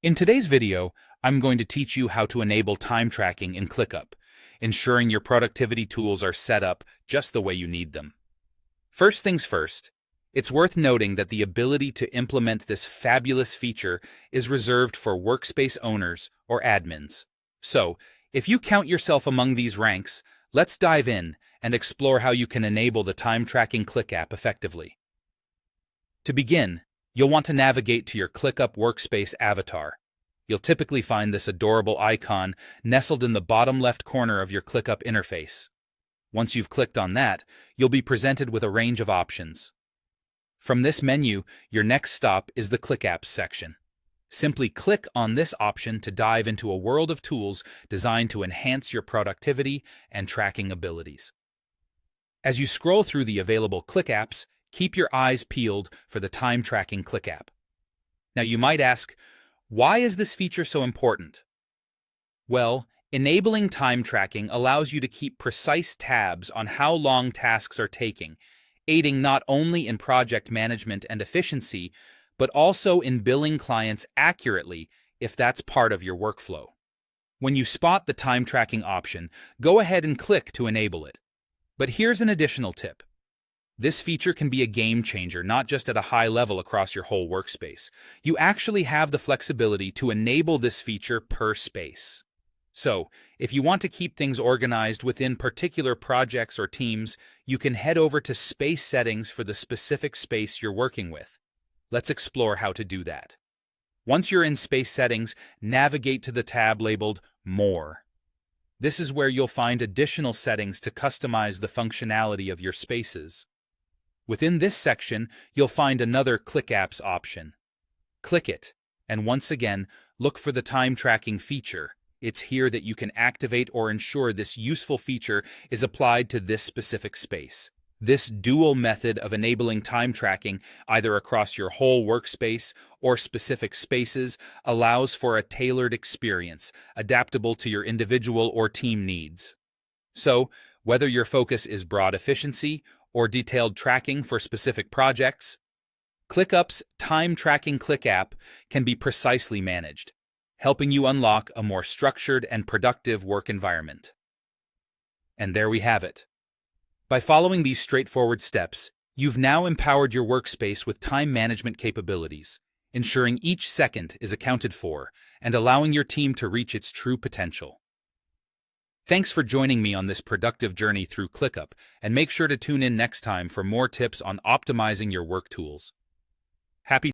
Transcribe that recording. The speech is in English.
In today's video, I'm going to teach you how to enable time tracking in ClickUp, ensuring your productivity tools are set up just the way you need them. First things first, it's worth noting that the ability to implement this fabulous feature is reserved for workspace owners or admins. So, if you count yourself among these ranks, let's dive in and explore how you can enable the time tracking ClickUp effectively. To begin, you'll want to navigate to your ClickUp workspace avatar. You'll typically find this adorable icon nestled in the bottom left corner of your ClickUp interface. Once you've clicked on that, you'll be presented with a range of options. From this menu, your next stop is the ClickUp section. Simply click on this option to dive into a world of tools designed to enhance your productivity and tracking abilities. As you scroll through the available ClickUps, keep your eyes peeled for the time tracking ClickUp. Now you might ask, why is this feature so important? Well, enabling time tracking allows you to keep precise tabs on how long tasks are taking, aiding not only in project management and efficiency, but also in billing clients accurately if that's part of your workflow. When you spot the time tracking option, go ahead and click to enable it. But here's an additional tip. This feature can be a game changer, not just at a high level across your whole workspace. You actually have the flexibility to enable this feature per space. So, if you want to keep things organized within particular projects or teams, you can head over to Space Settings for the specific space you're working with. Let's explore how to do that. Once you're in Space Settings, navigate to the tab labeled More. This is where you'll find additional settings to customize the functionality of your spaces. Within this section, you'll find another ClickUps option. Click it, and once again, look for the time tracking feature. It's here that you can activate or ensure this useful feature is applied to this specific space. This dual method of enabling time tracking, either across your whole workspace or specific spaces, allows for a tailored experience, adaptable to your individual or team needs. So, whether your focus is broad efficiency or detailed tracking for specific projects, ClickUp's time tracking ClickUp can be precisely managed, helping you unlock a more structured and productive work environment. And there we have it. By following these straightforward steps, you've now empowered your workspace with time management capabilities, ensuring each second is accounted for and allowing your team to reach its true potential. Thanks for joining me on this productive journey through ClickUp, and make sure to tune in next time for more tips on optimizing your work tools. Happy